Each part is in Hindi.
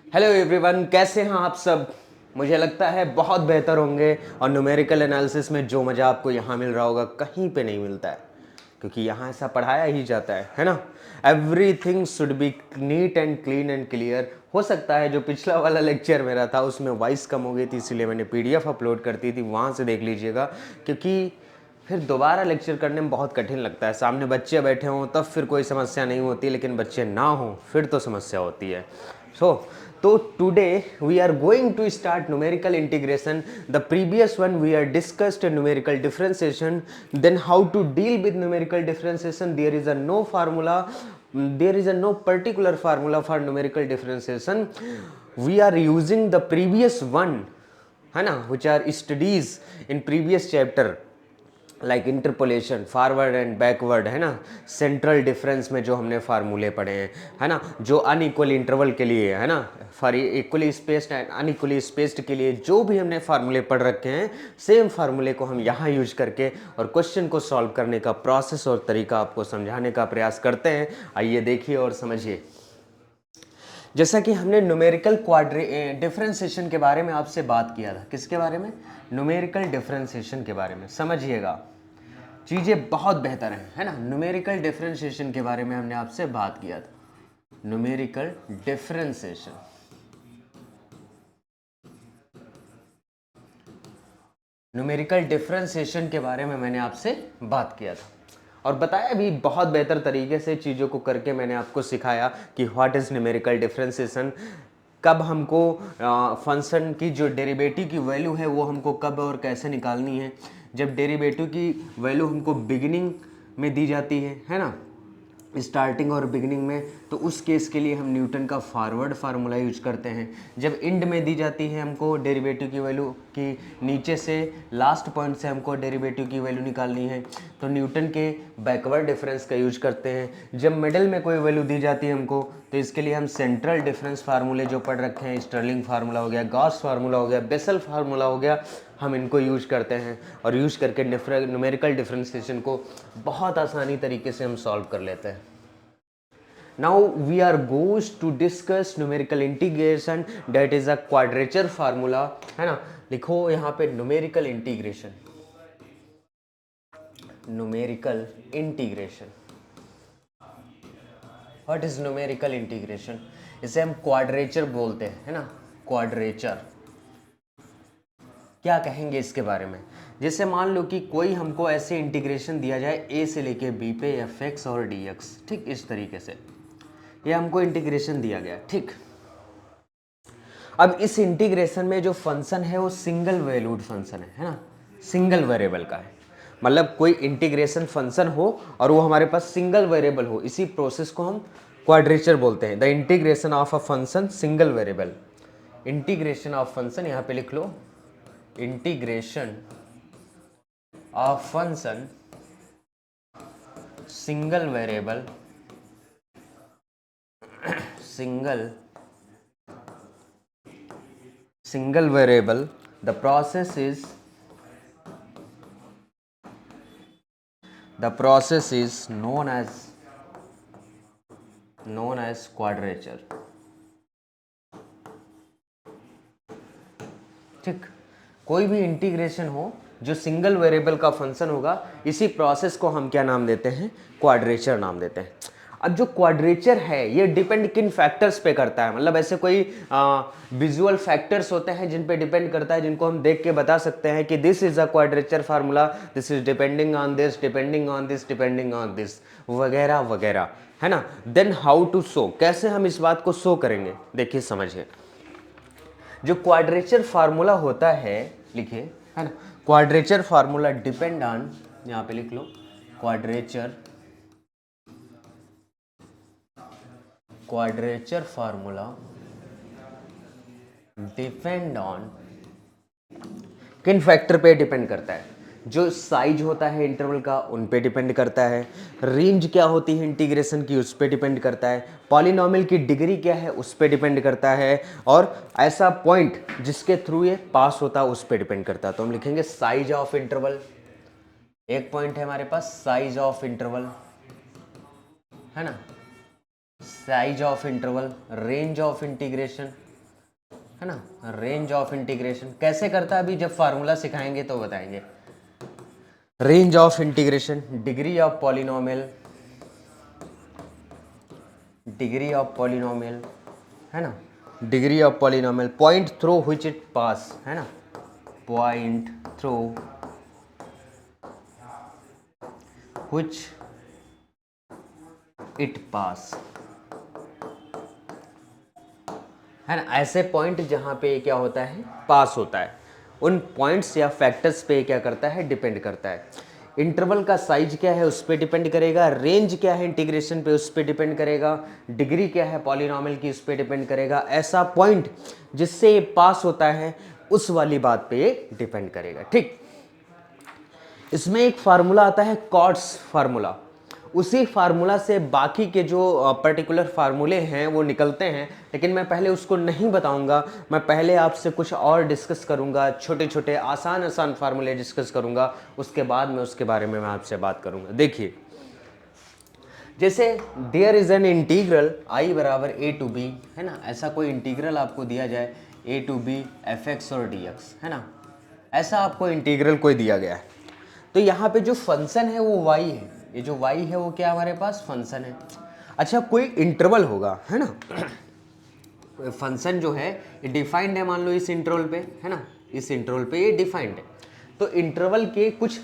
हेलो एवरीवन, कैसे हैं आप सब। मुझे लगता है बहुत बेहतर होंगे। और न्यूमेरिकल एनालिसिस में जो मज़ा आपको यहाँ मिल रहा होगा कहीं पे नहीं मिलता है, क्योंकि यहाँ ऐसा पढ़ाया ही जाता है ना। Everything should be neat and clean and clear. हो सकता है जो पिछला वाला लेक्चर मेरा था उसमें वॉइस कम हो गई थी, इसीलिए मैंने पीडीएफ अपलोड करती थी, वहाँ से देख लीजिएगा। क्योंकि फिर दोबारा लेक्चर करने में बहुत कठिन लगता है। सामने बच्चे बैठे हों तब फिर कोई समस्या नहीं होती, लेकिन बच्चे ना हों फिर तो समस्या होती है। तो today we are going to start numerical integration. The previous one we are discussed numerical differentiation, then how to deal with numerical differentiation. There is a no formula, there is a no particular formula for numerical differentiation. We are using the previous one, है ना, which are studies in previous chapter, like interpolation, forward and backward, है ना। सेंट्रल डिफरेंस में जो हमने फार्मूले पढ़े हैं, है ना, जो अनइक्वल इंटरवल के लिए, है ना, for equally spaced and unequally spaced के लिए जो भी हमने फार्मूले पढ़ रखे हैं, सेम फार्मूले को हम यहाँ यूज करके और क्वेश्चन को सॉल्व करने का प्रोसेस और तरीका आपको समझाने का प्रयास करते हैं। आइए देखिए और समझिए। जैसा कि हमने न्यूमेरिकल डिफरेंशिएशन के बारे में आपसे बात किया था। किसके बारे में? न्यूमेरिकल डिफरेंशिएशन के बारे में। समझिएगा, चीज़ें बहुत बेहतर हैं, है ना। न्यूमेरिकल डिफरेंशिएशन के बारे में हमने आपसे बात किया था। न्यूमेरिकल डिफरेंशिएशन, न्यूमेरिकल डिफरेंशिएशन के बारे में मैंने आपसे बात किया था और बताया भी बहुत बेहतर तरीके से। चीज़ों को करके मैंने आपको सिखाया कि व्हाट इज़ न्यूमेरिकल डिफरेंशिएशन, कब हमको फंक्शन की जो डेरिवेटिव की वैल्यू है वो हमको कब और कैसे निकालनी है। जब डेरिवेटिव की वैल्यू हमको बिगिनिंग में दी जाती है ना, स्टार्टिंग और बिगिनिंग में, तो उस केस के लिए हम न्यूटन का फॉरवर्ड फार्मूला यूज करते हैं। जब एंड में दी जाती है हमको डेरिवेटिव की वैल्यू कि नीचे से लास्ट पॉइंट से हमको डेरिवेटिव की वैल्यू निकालनी है, तो न्यूटन के बैकवर्ड डिफरेंस का यूज करते हैं। जब मिडल में कोई वैल्यू दी जाती है हमको, तो इसके लिए हम सेंट्रल डिफरेंस फार्मूले जो पढ़ रखे हैं, स्टर्लिंग फार्मूला हो गया, गॉस फार्मूला हो गया, बेसल फार्मूला हो गया, हम इनको यूज करते हैं और यूज करके न्यूमेरिकल डिफरेंशिएशन को बहुत आसानी तरीके से हम सॉल्व कर लेते हैं। Now we are goes to discuss numerical integration, that is a quadrature formula, है ना। लिखो यहाँ पे numerical integration, numerical integration. What is numerical integration? इसे हम क्वाड्रेचर बोलते हैं, है ना, क्वाड्रेचर। क्या कहेंगे इसके बारे में? जैसे मान लो कि कोई हमको ऐसे इंटीग्रेशन दिया जाए ए से लेके बी पे एफ एक्स और डी एक्स, ठीक इस तरीके से ये हमको इंटीग्रेशन दिया गया, ठीक। अब इस इंटीग्रेशन में जो फंक्शन है वो सिंगल वैल्यूड फंक्शन है ना, सिंगल वेरिएबल का है। मतलब कोई इंटीग्रेशन फंक्शन हो और वो हमारे पास सिंगल वेरिएबल हो, इसी प्रोसेस को हम क्वाड्रेचर बोलते हैं। The integration of a function single variable, integration of function, यहाँ पे लिख लो, integration of function single variable, single variable, the process is known as quadrature, ठीक। कोई भी इंटीग्रेशन हो जो सिंगल वेरिएबल का फंक्शन होगा, इसी प्रोसेस को हम क्या नाम देते हैं? क्वाड्रेचर नाम देते हैं। अब जो क्वाड्रेचर है ये डिपेंड किन फैक्टर्स पे करता है? मतलब ऐसे कोई विजुअल फैक्टर्स होते हैं जिन पे डिपेंड करता है, जिनको हम देख के बता सकते हैं कि this is a quadrature formula, this is depending on this, depending on this, depending on this, वगैरह वगैरह, है ना। देन हाउ टू शो, कैसे हम इस बात को शो करेंगे? देखिए समझिए, जो क्वाड्रेचर फार्मूला होता है, लिखिए, है ना, क्वाड्रेचर फार्मूला डिपेंड ऑन, यहां पे लिख लो, क्वाड्रेचर फार्मूला डिपेंड ऑन, किन फैक्टर पे डिपेंड करता है? जो साइज होता है इंटरवल का उन पे डिपेंड करता है, रेंज क्या होती है इंटीग्रेशन की उस पे डिपेंड करता है, पॉलिनोमियल की डिग्री क्या है उस पे डिपेंड करता है, और ऐसा पॉइंट जिसके थ्रू ये पास होता है उस पे डिपेंड करता है। तो हम लिखेंगे साइज ऑफ इंटरवल, एक पॉइंट है हमारे पास साइज ऑफ इंटरवल, है ना, size of interval, range of integration, है ना। रेंज ऑफ इंटीग्रेशन कैसे करता है अभी जब फार्मूला सिखाएंगे तो बताएंगे। Range of integration, degree of polynomial, degree of polynomial, है ना, degree of polynomial, point through which it pass, है ना, point through which it pass, है ना। ऐसे पॉइंट जहां पे क्या होता है, पास होता है, उन पॉइंट्स या फैक्टर्स पे क्या करता है, डिपेंड करता है। इंटरवल का साइज क्या है उस पर डिपेंड करेगा, रेंज क्या है इंटीग्रेशन पे उस पर डिपेंड करेगा, डिग्री क्या है पॉलिनोमियल की उस पर डिपेंड करेगा। ऐसा पॉइंट जिससे ये पास होता है उस वाली बात पे ये डिपेंड करेगा, ठीक। इसमें एक फार्मूला आता है कॉट्स फार्मूला, उसी फार्मूला से बाकी के जो पर्टिकुलर फार्मूले हैं वो निकलते हैं, लेकिन मैं पहले उसको नहीं बताऊंगा। मैं पहले आपसे कुछ और डिस्कस करूंगा, छोटे छोटे आसान आसान फार्मूले डिस्कस करूंगा, उसके बाद में उसके बारे में मैं आपसे बात करूंगा। देखिए, जैसे देयर इज एन इंटीग्रल आई बराबर ए टू बी, है ना, ऐसा कोई इंटीग्रल आपको दिया जाए ए टू बी एफ एक्स और डी एक्स, है ना, ऐसा आपको इंटीग्रल कोई दिया गया है, तो यहाँ पे जो फंक्शन है वो y है, ये जो y है वो क्या हमारे पास फंक्शन है। अच्छा, कोई इंटरवल होगा, है ना, फंक्शन जो है ये डिफाइंड है, मान लो इस इंटरवल पे, है ना, इस इंटरवल पे ये डिफाइंड है, तो इंटरवल के कुछ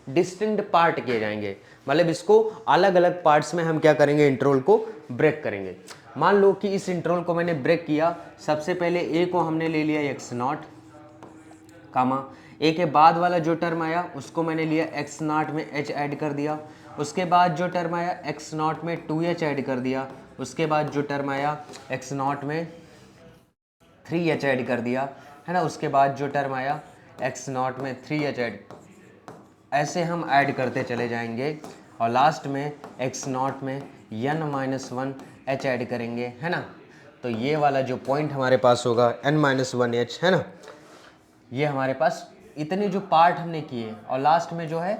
डिस्टिंक्ट पार्ट किए जाएंगे, मतलब इसको अलग अलग पार्ट्स में हम क्या करेंगे, इंटरवल को ब्रेक करेंगे। मान लो कि इस इंटरवल को मैंने ब्रेक किया, सबसे पहले ए को हमने ले लिया एक्स नॉट, कामा ए के बाद वाला जो टर्म आया उसको मैंने लिया एक्स नॉट में एच ऐड कर दिया, उसके बाद जो टर्म आया एक्स नॉट में 2h ऐड कर दिया, उसके बाद जो टर्म आया एक्स नॉट में 3h ऐड कर दिया, है ना, उसके बाद जो टर्म आया एक्स नॉट में 3h ऐड, ऐसे हम ऐड करते चले जाएंगे और लास्ट में एक्स नॉट में n-1 h ऐड करेंगे, है ना। तो ये वाला जो पॉइंट हमारे पास होगा n-1h, है ना, ये हमारे पास इतने जो पार्ट हमने किए, और लास्ट में जो है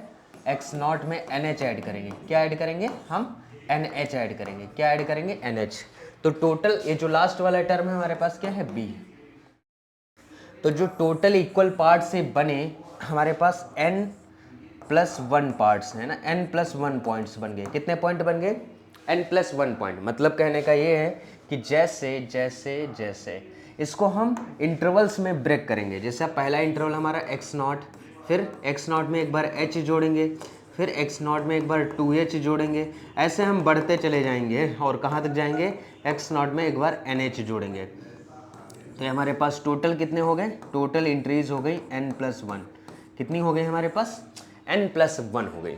एक्स नॉट में NH ऐड करेंगे, क्या ऐड करेंगे हम NH ऐड करेंगे, क्या ऐड करेंगे NH। तो टोटल ये जो लास्ट वाला टर्म है हमारे पास क्या है B, तो जो टोटल इक्वल पार्ट से बने हमारे पास n+1 पार्ट्स है ना, n+1 पॉइंट्स बन गए। कितने पॉइंट बन गए, n+1 पॉइंट। मतलब कहने का ये है कि जैसे जैसे जैसे इसको हम इंटरवल्स में ब्रेक करेंगे, जैसे पहला इंटरवल हमारा एक्स नॉट, फिर एक्स नॉट में एक बार h जोड़ेंगे, फिर एक्स नॉट में एक बार 2h जोड़ेंगे, ऐसे हम बढ़ते चले जाएंगे और कहाँ तक जाएंगे, एक्स नॉट में एक बार NH जोड़ेंगे। तो हमारे पास टोटल कितने हो गए, टोटल इंट्रीज हो गई n+1, कितनी हो गई हमारे पास n+1 हो गई,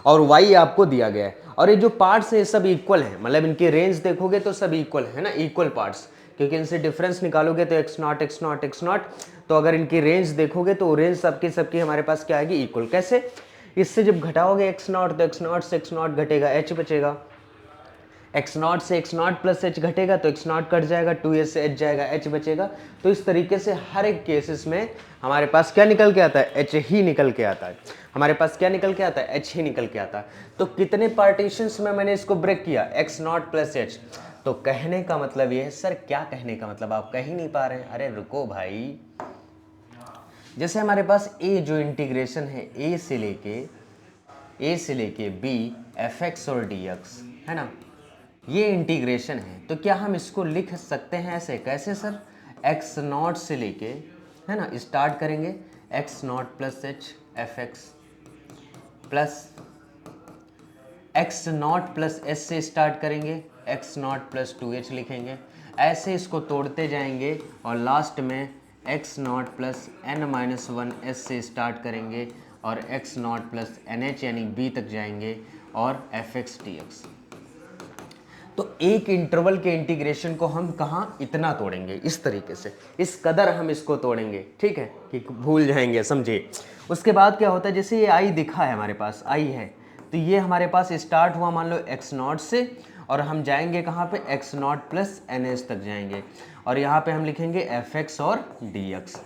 और y आपको दिया गया है। और ये जो पार्ट्स है ये सब इक्वल है, मतलब इनकी रेंज देखोगे तो सब इक्वल है ना, इक्वल पार्ट्स, क्योंकि इनसे डिफरेंस निकालोगे तो x not x not x not, तो अगर इनकी रेंज देखोगे तो रेंज सबकी सबकी हमारे पास क्या आएगी, इक्वल। कैसे, इससे जब घटाओगे एक्स नॉट तो एक्स नॉट से एक्स नॉट घटेगा, एच बचेगा, एक्स नॉट से एक्स नॉट प्लस एच घटेगा तो एक्स नॉट कट जाएगा, 2h से एच जाएगा, एच बचेगा। तो इस तरीके से हर एक केसेस में हमारे पास क्या निकल के आता है, एच ही निकल के आता है, हमारे पास क्या निकल के आता है, एच ही निकल के आता है। तो कितने पार्टीशंस में मैंने इसको ब्रेक किया, एक्स नॉट प्लस एच। तो कहने का मतलब ये है, सर क्या कहने का मतलब, आप कह ही नहीं पा रहे, अरे रुको भाई। जैसे हमारे पास ए जो इंटीग्रेशन है ए से लेके बी एफ एक्स और डी एक्स, है ना, ये इंटीग्रेशन है, तो क्या हम इसको लिख सकते हैं ऐसे, कैसे सर, एक्स नॉट से लेके, है ना, स्टार्ट करेंगे x naught plus H F x plus x naught plus S से स्टार्ट करेंगे एक्स नॉट प्लस 2h लिखेंगे, ऐसे इसको तोड़ते जाएंगे और लास्ट में x naught plus n-1 s से स्टार्ट करेंगे और एक्स नॉट प्लस NH यानी b तक जाएंगे और एफ एक्स डी एक्स। तो एक इंटरवल के इंटीग्रेशन को हम कहाँ इतना तोड़ेंगे, इस तरीके से, इस कदर हम इसको तोड़ेंगे, ठीक है, कि भूल जाएंगे, समझिए। उसके बाद क्या होता है, जैसे ये आई दिखा है हमारे पास, आई है, तो ये हमारे पास स्टार्ट हुआ मान लो एक्स नॉट से, और हम जाएंगे कहाँ पे, एक्स नॉट प्लस NH तक जाएंगे, और यहाँ पे हम लिखेंगे एफ एक्स और डी एक्स।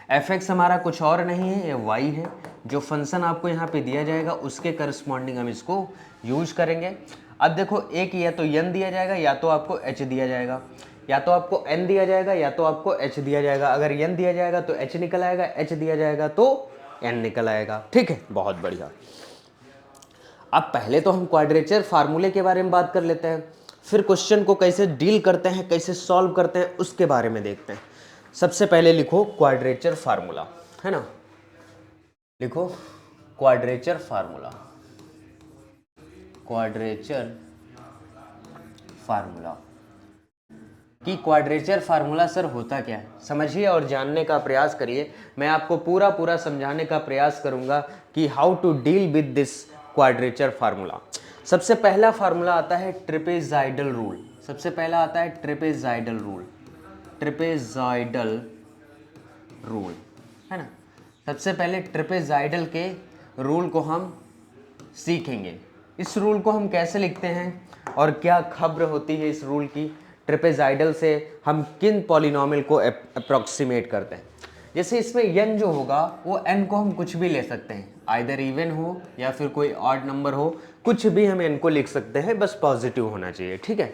एफ एक्स हमारा कुछ और नहीं है, ये y है, जो फंक्शन आपको यहाँ पे दिया जाएगा उसके करस्पॉन्डिंग हम इसको यूज करेंगे। अब देखो एक या तो n दिया जाएगा या तो आपको h दिया जाएगा, या तो आपको n दिया जाएगा या तो आपको h दिया जाएगा। अगर n दिया जाएगा तो h निकल आएगा, h दिया जाएगा तो n निकल आएगा। ठीक है, बहुत बढ़िया। अब पहले तो हम क्वाड्रेचर फार्मूले के बारे में बात कर लेते हैं, फिर क्वेश्चन को कैसे डील करते हैं, कैसे सॉल्व करते हैं, उसके बारे में देखते हैं। सबसे पहले लिखो क्वाड्रेचर फार्मूला, है ना, लिखो क्वाड्रेचर फार्मूला। क्वाड्रेचर फार्मूला कि क्वाड्रेचर फार्मूला सर होता क्या है, समझिए और जानने का प्रयास करिए। मैं आपको पूरा पूरा समझाने का प्रयास करूंगा कि how to deal with this quadrature formula. सबसे पहला फार्मूला आता है ट्रेपेजाइडल रूल। सबसे पहला आता है ट्रेपेजाइडल रूल, ट्रेपेजाइडल रूल, है ना। सबसे पहले ट्रेपेजाइडल के रूल को हम सीखेंगे। इस रूल को हम कैसे लिखते हैं और क्या खबर होती है इस रूल की, ट्रेपेजाइडल से हम किन पॉलिनोमियल को अप्रोक्सीमेट करते हैं। जैसे इसमें n जो होगा वो n को हम कुछ भी ले सकते हैं, आइदर इवन हो या फिर कोई ऑड नंबर हो, कुछ भी हम n को लिख सकते हैं, बस पॉजिटिव होना चाहिए। ठीक है,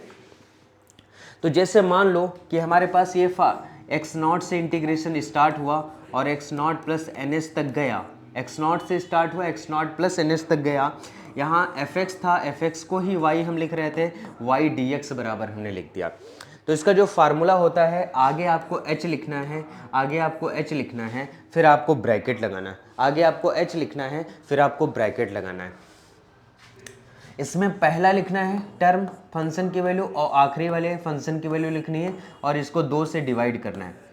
तो जैसे मान लो कि हमारे पास ये x0 से इंटीग्रेशन स्टार्ट हुआ और x0 प्लस ns तक गया, x0 से स्टार्ट हुआ, x0 प्लस ns तक गया। यहाँ fx था, fx को ही y हम लिख रहे थे, y dx बराबर हमने लिख दिया। तो इसका जो फार्मूला होता है, आगे आपको h लिखना है, आगे आपको h लिखना है, फिर आपको ब्रैकेट लगाना है, आगे आपको h लिखना है, फिर आपको ब्रैकेट लगाना है। इसमें पहला लिखना है टर्म फंक्शन की वैल्यू और आखिरी वाले फंक्शन की वैल्यू लिखनी है और इसको 2 से डिवाइड करना है।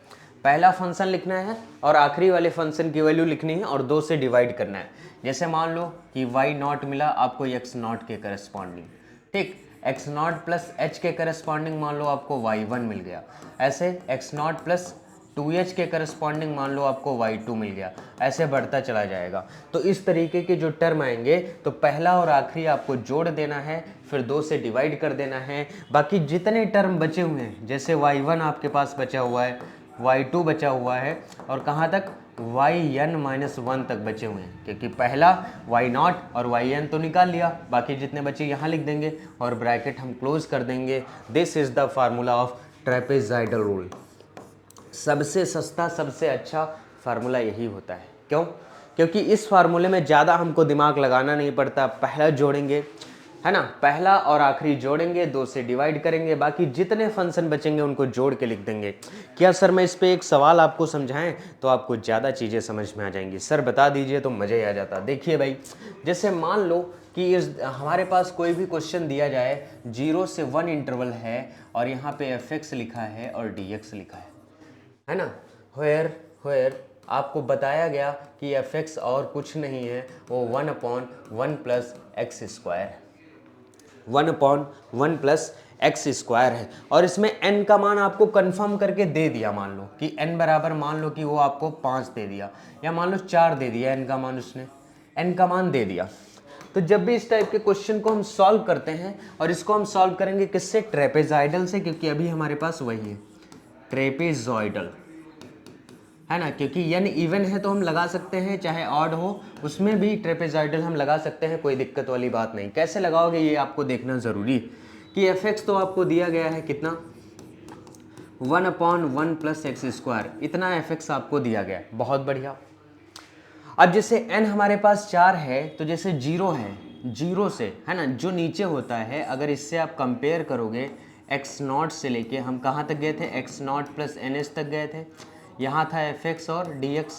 पहला फंक्शन लिखना है और आखिरी वाले फंक्शन की वैल्यू लिखनी है और 2 से डिवाइड करना है। जैसे मान लो कि y0 मिला आपको x0 के करस्पॉन्डिंग, ठीक, x0 प्लस h के करस्पॉन्डिंग मान लो आपको y1 मिल गया। ऐसे x0 प्लस 2h के करस्पॉन्डिंग मान लो आपको y2 मिल गया, ऐसे बढ़ता चला जाएगा। तो इस तरीके के जो टर्म आएंगे तो पहला और आखिरी आपको जोड़ देना है, फिर 2 से डिवाइड कर देना है। बाकी जितने टर्म बचे हुए हैं, जैसे y1 आपके पास बचा हुआ है, y2 बचा हुआ है और कहाँ तक, yn-1 तक बचे हुए हैं, क्योंकि पहला y0 और yn तो निकाल लिया, बाकी जितने बचे यहाँ लिख देंगे और ब्रैकेट हम क्लोज कर देंगे। This is the formula of trapezoidal rule. सबसे सस्ता, सबसे अच्छा फार्मूला यही होता है। क्यों? क्योंकि इस फार्मूले में ज़्यादा हमको दिमाग लगाना नहीं पड़ता। पहला जोड़ेंगे, है ना, पहला और आखिरी जोड़ेंगे, 2 से डिवाइड करेंगे, बाकी जितने फंक्शन बचेंगे उनको जोड़ के लिख देंगे। क्या सर मैं इस पे एक सवाल आपको समझाएं तो आपको ज़्यादा चीज़ें समझ में आ जाएंगी। सर बता दीजिए तो मज़ा ही आ जाता। देखिए भाई, जैसे मान लो कि हमारे पास कोई भी क्वेश्चन दिया जाए, 0 से 1 इंटरवल है और यहाँ पे fx लिखा है और dx लिखा है ना, वेयर आपको बताया गया कि fx और कुछ नहीं है, वो 1/1 प्लस एक्स स्क्वायर है, 1/1 प्लस एक्स स्क्वायर है। और इसमें n का मान आपको कंफर्म करके दे दिया। मान लो कि n बराबर, मान लो कि वो आपको 5 दे दिया या मान लो 4 दे दिया, n का मान, उसने n का मान दे दिया। तो जब भी इस टाइप के क्वेश्चन को हम सॉल्व करते हैं, और इसको हम सॉल्व करेंगे किससे, ट्रेपेजाइडल से, क्योंकि अभी हमारे पास वही है ट्रेपेजॉइडल, है ना, क्योंकि n इवन है तो हम लगा सकते हैं, चाहे ऑड हो उसमें भी ट्रेपेजॉइडल हम लगा सकते हैं, कोई दिक्कत वाली बात नहीं। कैसे लगाओगे ये आपको देखना ज़रूरी कि fx तो आपको दिया गया है कितना, 1/1 प्लस एक्स स्क्वायर, इतना fx आपको दिया गया है, बहुत बढ़िया। अब जैसे n हमारे पास 4 है, तो जैसे 0 है, 0 से, है ना, जो नीचे होता है, अगर इससे आप कंपेयर करोगे x0 से लेके हम कहाँ तक गए थे, x0 प्लस ns तक गए थे, यहाँ था fx और dx।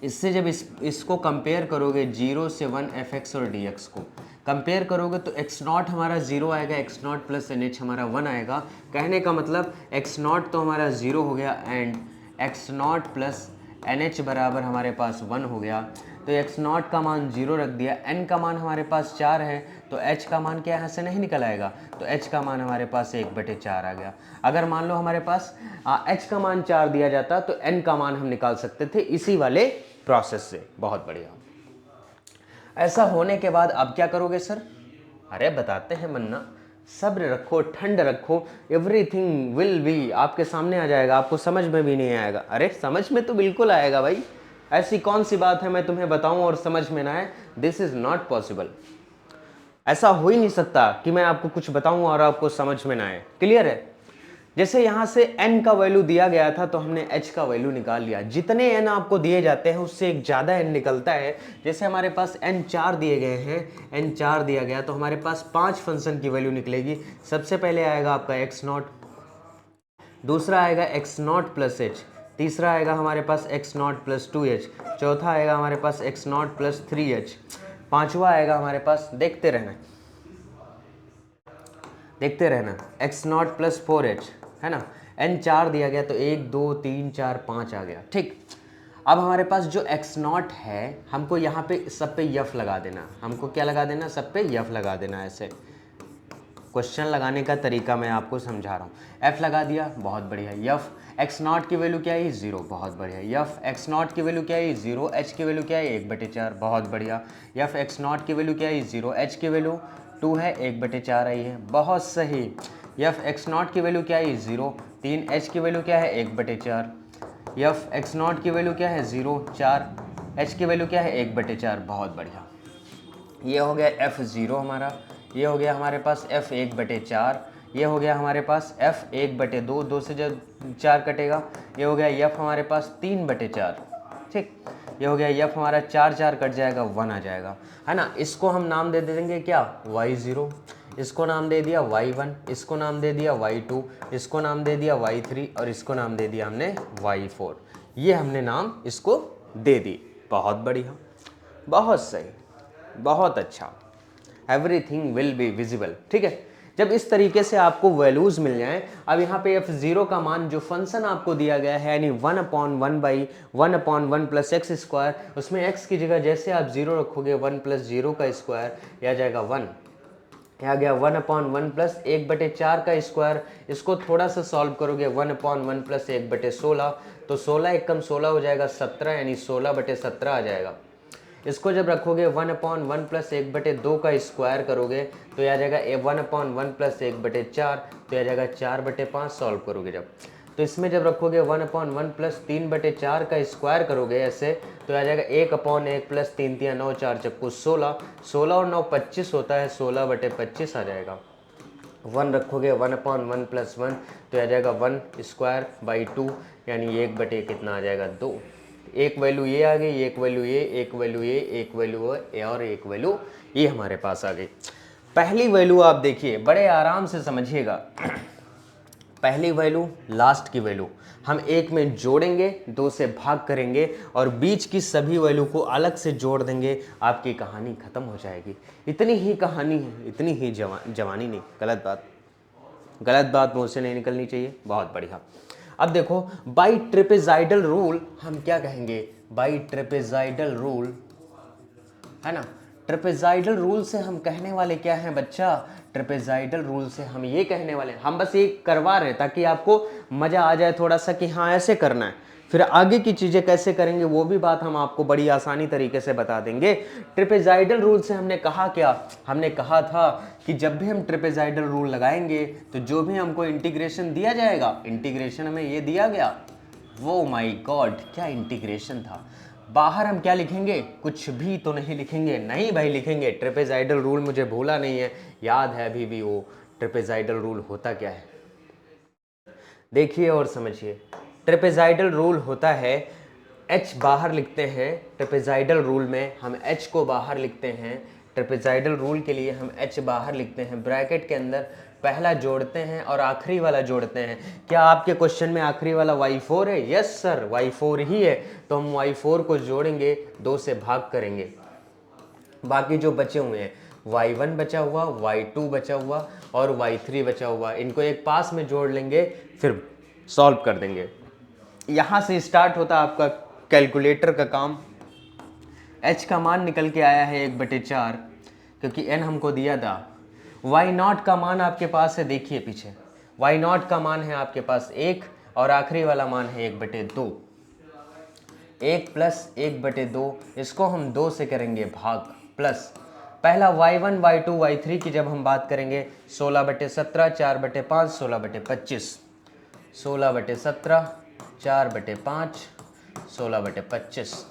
इससे जब इसको कंपेयर करोगे 0 से 1 fx और dx को कंपेयर करोगे तो x0 हमारा 0 आएगा, x0 प्लस nh हमारा 1 आएगा। कहने का मतलब x0 तो हमारा 0 हो गया एंड x0 प्लस nh बराबर हमारे पास 1 हो गया। तो x0 का मान 0 रख दिया, n का मान हमारे पास 4 है, तो h का मान क्या यहाँ से नहीं निकल आएगा, तो h का मान हमारे पास 1/4 आ गया। अगर मान लो हमारे पास h का मान 4 दिया जाता तो n का मान हम निकाल सकते थे इसी वाले प्रोसेस से। बहुत बढ़िया। ऐसा होने के बाद अब क्या करोगे सर, अरे बताते हैं मन्ना, सब्र रखो, ठंड रखो, एवरीथिंग विल बी आपके सामने आ जाएगा, आपको समझ में भी नहीं आएगा। अरे समझ में तो बिल्कुल आएगा भाई, ऐसी कौन सी बात है मैं तुम्हें बताऊं और समझ में ना आए, दिस इज नॉट पॉसिबल। ऐसा हो ही नहीं सकता कि मैं आपको कुछ बताऊं और आपको समझ में ना आए। क्लियर है? जैसे यहाँ से n का वैल्यू दिया गया था तो हमने h का वैल्यू निकाल लिया। जितने n आपको दिए जाते हैं उससे एक ज़्यादा n निकलता है। जैसे हमारे पास n 4 दिए गए हैं, n 4 दिया गया तो हमारे पास 5 फंक्शन की वैल्यू निकलेगी। सबसे पहले आएगा आपका x0, दूसरा आएगा x0 प्लस h, तीसरा आएगा हमारे पास x0 प्लस 2h, चौथा आएगा हमारे पास x0 प्लस 3h, पांचवा आएगा हमारे पास, देखते रहना x0 प्लस 4h, है ना। n 4 दिया गया तो 1 2 3 4 5 आ गया, ठीक। अब हमारे पास जो x0 है हमको यहाँ पे सब पे यफ लगा देना। हमको क्या लगा देना? सब पे यफ लगा देना। ऐसे क्वेश्चन लगाने का तरीका मैं आपको समझा रहा हूँ। f लगा दिया, बहुत बढ़िया। यफ x0 की वैल्यू क्या है? 0, बहुत बढ़िया। यफ x0 की वैल्यू क्या है? 0। h की वैल्यू क्या है? 1/4, बहुत बढ़िया। यफ x0 की वैल्यू क्या है? 0। h की वैल्यू 2 है, 1/4 आई है, बहुत सही। यफ x0 की वैल्यू क्या है? 0। 3। h की वैल्यू क्या है? 1/4। यफ x0 की वैल्यू क्या है? 0। 4। h की वैल्यू क्या है? 1/4, बहुत बढ़िया। ये हो गया f0 हमारा, ये हो गया हमारे पास f 1/4, ये हो गया हमारे पास f 1/2, 2 से जब 4 कटेगा, ये हो गया f हमारे पास 3/4, ठीक। ये हो गया f हमारा 4 4 कट जाएगा, 1 आ जाएगा, है ना। इसको हम नाम दे देंगे क्या? y0, इसको नाम दे दिया y1, इसको नाम दे दिया y2, इसको नाम दे दिया y3 और इसको नाम दे दिया हमने y4। ये हमने नाम इसको दे दी। बहुत बढ़िया, बहुत सही, बहुत अच्छा। एवरीथिंग विल बी विजिबल, ठीक है। जब इस तरीके से आपको वैल्यूज मिल जाएं, अब यहाँ पे f0 का मान जो फंक्शन आपको दिया गया है यानी 1/1 प्लस एक्स स्क्वायर, उसमें x की जगह जैसे आप 0 रखोगे 1 प्लस 0 का स्क्वायर, यह आ जाएगा 1। आ गया 1/1 प्लस 1/4 का स्क्वायर। इसको थोड़ा सा सॉल्व करोगे 1/1 प्लस 1/16, तो 16 एक कम 16 हो जाएगा 17, यानी 16/17 आ जाएगा। इसको जब रखोगे 1/1 प्लस 1/2 का स्क्वायर करोगे तो यह आ जाएगा 1/1 प्लस 1/4, तो यह आ जाएगा 4/5 सॉल्व करोगे जब। तो इसमें जब रखोगे 1/1 प्लस 3/4 का स्क्वायर करोगे ऐसे, तो आ जाएगा 1/1 प्लस 3 3 9 4 चक्कू 16, 16 और 9 25 होता है, 16/25 आ जाएगा। 1 रखोगे 1/1 प्लस 1, तो आ जाएगा 1 स्क्वायर बाई 2, यानी 1 कितना आ जाएगा 2। एक वैल्यू ये आ गई, एक वैल्यू ये, एक वैल्यू ये, एक वैल्यू ए और एक वैल्यू ये हमारे पास आ गई। पहली वैल्यू आप देखिए, बड़े आराम से समझिएगा। पहली वैल्यू, लास्ट की वैल्यू हम एक में जोड़ेंगे, 2 से भाग करेंगे और बीच की सभी वैल्यू को अलग से जोड़ देंगे, आपकी कहानी खत्म हो जाएगी। इतनी ही कहानी है, इतनी ही जवानी नहीं, गलत बात मुंह से नहीं निकलनी चाहिए। बहुत बढ़िया। अब देखो, बाई ट्रेपेजाइडल रूल हम क्या कहेंगे? बाई ट्रेपेजाइडल रूल, है ना। ट्रेपेजाइडल रूल से हम कहने वाले क्या हैं बच्चा? ट्रेपेजाइडल रूल से हम ये कहने वाले, हम बस ये करवा रहे हैं ताकि आपको मजा आ जाए थोड़ा सा कि हाँ ऐसे करना है। फिर आगे की चीजें कैसे करेंगे वो भी बात हम आपको बड़ी आसानी तरीके से बता देंगे। ट्रेपेजाइडल रूल से हमने कहा क्या? हमने कहा था कि जब भी हम ट्रेपेजाइडल रूल लगाएंगे तो जो भी हमको इंटीग्रेशन दिया जाएगा, इंटीग्रेशन हमें ये दिया गया, वो माय गॉड क्या इंटीग्रेशन था। बाहर हम क्या लिखेंगे? कुछ भी तो नहीं लिखेंगे, नहीं भाई लिखेंगे ट्रेपेजाइडल रूल, मुझे भूला नहीं है, याद है अभी भी वो ट्रेपेजाइडल रूल होता क्या है। देखिए और समझिए, ट्रेपेजाइडल रूल होता है, h बाहर लिखते हैं, ट्रेपेजाइडल रूल में हम h को बाहर लिखते हैं। ट्रेपेजाइडल रूल के लिए हम h बाहर लिखते हैं, ब्रैकेट के अंदर पहला जोड़ते हैं और आखिरी वाला जोड़ते हैं। क्या आपके क्वेश्चन में आखिरी वाला y4 है? यस सर, y4 ही है, तो हम y4 को जोड़ेंगे, 2 से भाग करेंगे। बाकी जो बचे हुए हैं, y1 बचा हुआ, y2 बचा हुआ और y3 बचा हुआ, इनको एक पास में जोड़ लेंगे, फिर सॉल्व कर देंगे। यहाँ से स्टार्ट होता है आपका कैलकुलेटर का काम। h का मान निकल के आया है 1/4, क्योंकि n हमको दिया था। y0 का मान आपके पास है, देखिए पीछे, y0 का मान है आपके पास 1 और आखिरी वाला मान है 1/2। 1 प्लस 1/2, इसको हम 2 से करेंगे भाग, प्लस पहला y1 y2 y3 की जब हम बात करेंगे 16/17, 4/5, 16/25, 16/17, 4/5, 16/25,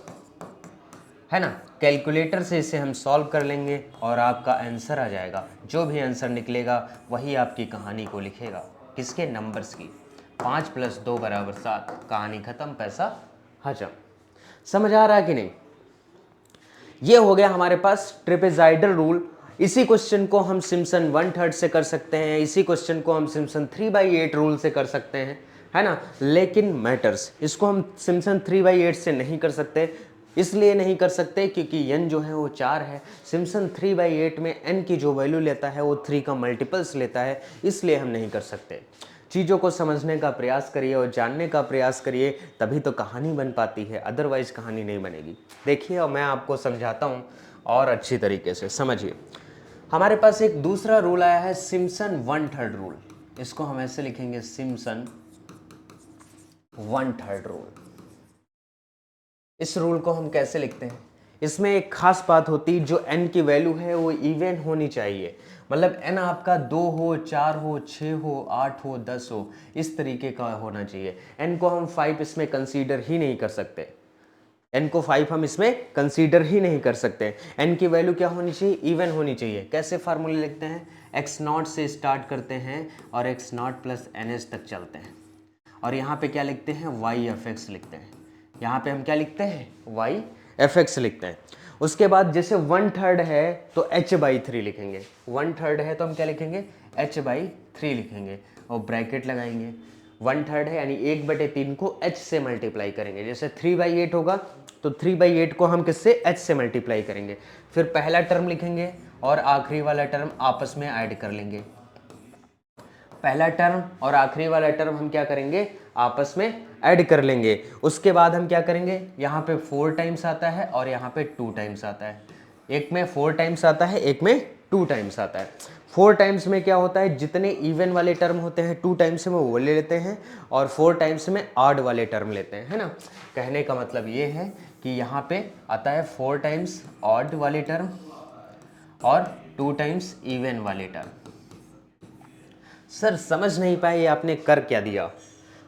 है ना। कैलकुलेटर से इसे हम सॉल्व कर लेंगे और आपका आंसर आ जाएगा। जो भी आंसर निकलेगा वही आपकी कहानी को लिखेगा। किसके? नंबर्स की। 5 + 2 = 7, कहानी खत्म, पैसा हजम। समझ आ रहा है कि नहीं? ये हो गया हमारे पास ट्रेपेजाइडल रूल। इसी क्वेश्चन को हम सिम्पसन 1/3 से कर सकते हैं, इसी क्वेश्चन को हम सिम्पसन 3/8 रूल से कर सकते हैं, है ना। लेकिन मैटर्स, इसको हम सिम्पसन 3/8 से नहीं कर सकते। इसलिए नहीं कर सकते क्योंकि n जो है वो 4 है। सिम्पसन 3/8 में n की जो वैल्यू लेता है वो 3 का मल्टीपल्स लेता है, इसलिए हम नहीं कर सकते। चीज़ों को समझने का प्रयास करिए और जानने का प्रयास करिए, तभी तो कहानी बन पाती है, अदरवाइज कहानी नहीं बनेगी। देखिए और मैं आपको समझाता हूँ और अच्छी तरीके से समझिए। हमारे पास एक दूसरा रूल आया है, सिम्पसन 1/3 रूल। इसको हम ऐसे लिखेंगे, सिम्पसन 1/3 रूल। इस रूल को हम कैसे लिखते हैं? इसमें एक खास बात होती है, जो n की वैल्यू है वो इवन होनी चाहिए। मतलब n आपका 2 हो, 4 हो, 6 हो, 8 हो, 10 हो, इस तरीके का होना चाहिए। n को हम 5 इसमें कंसीडर ही नहीं कर सकते। n को 5 हम इसमें कंसीडर ही नहीं कर सकते। n की वैल्यू क्या होनी चाहिए? इवन होनी चाहिए। कैसे फार्मूले लिखते हैं? x0 से स्टार्ट करते हैं और x0 + ns तक चलते हैं। और यहाँ पे क्या लिखते हैं? y(f(x) लिखते हैं। यहाँ पे हम क्या लिखते हैं? y(f(x) लिखते हैं। उसके बाद जैसे 1/3 है तो h/3 लिखेंगे। 1/3 है तो हम क्या लिखेंगे? h/3 लिखेंगे और ब्रैकेट लगाएंगे। 1/3 है यानी 1/3 को h से मल्टीप्लाई करेंगे। जैसे 3/8 होगा तो 3/8 को हम किससे? h से मल्टीप्लाई करेंगे। फिर पहला टर्म लिखेंगे और आखिरी वाला टर्म आपस में ऐड कर लेंगे। पहला टर्म और आखिरी वाला टर्म हम क्या करेंगे? आपस में ऐड कर लेंगे। उसके बाद हम क्या करेंगे? यहाँ पे 4 टाइम्स आता है और यहाँ पे 2 टाइम्स आता है। एक में 4 टाइम्स आता है, एक में 2 टाइम्स आता है। 4 टाइम्स में क्या होता है? जितने इवन वाले टर्म होते हैं 2 टाइम्स में वो ले लेते हैं और 4 टाइम्स में ऑड वाले टर्म लेते हैं, है ना। कहने का मतलब ये है कि यहाँ पे आता है 4 टाइम्स ऑड वाले टर्म और 2 टाइम्स इवन वाले टर्म। सर समझ नहीं पाए आपने कर क्या दिया?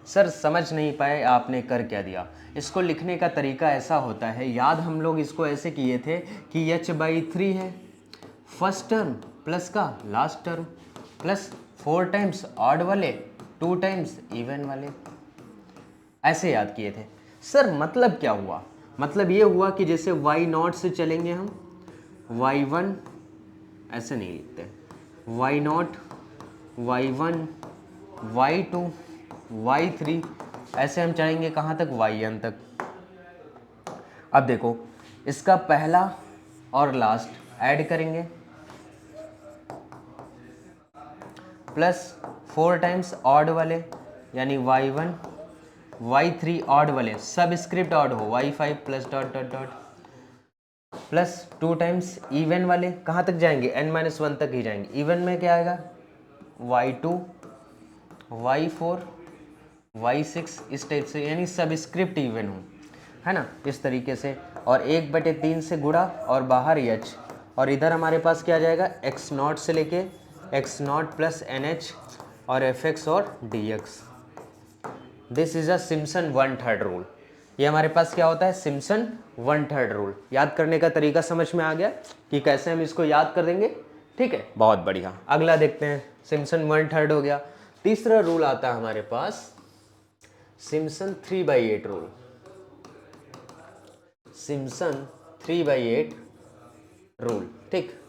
सर समझ नहीं पाए आपने कर क्या दिया? इसको लिखने का तरीका ऐसा होता है, याद हम लोग इसको ऐसे किए थे कि h/3 है फर्स्ट टर्म प्लस का last term plus 4 times odd वाले, 2 टाइम्स इवन वाले, ऐसे याद किए थे। सर मतलब क्या हुआ? मतलब ये हुआ कि जैसे y0 से चलेंगे हम, y1 ऐसे नहीं लिखते, y0, y1, y2, y3, ऐसे हम चलेंगे कहाँ तक? yn तक। अब देखो इसका पहला और लास्ट ऐड करेंगे प्लस 4 टाइम्स ऑड वाले यानी y1, y3 ऑड वाले, सब स्क्रिप्ट ऑड हो, y5 plus dot dot dot plus 2 times even वाले, कहाँ तक जाएंगे? n-1 तक ही जाएंगे। इवन में क्या आएगा? y2, y4, y6, इस टाइप से, यानी सब स्क्रिप्ट इवन हो, है ना, इस तरीके से। और 1/3 से गुणा और बाहर h, और इधर हमारे पास क्या आ जाएगा? x0 से लेके x0 + nh और fx और dx। This is a Simpson 1/3 rule. ये हमारे पास क्या होता है? Simpson 1/3 rule. याद करने का तरीका समझ में आ गया कि कैसे हम इसको याद कर देंगे? ठीक है, बहुत बढ़िया। अगला देखते हैं। सिम्पसन 1/3 हो गया। तीसरा रूल आता है हमारे पास, सिम्पसन 3/8 रूल। सिम्पसन 3/8 रूल, ठीक।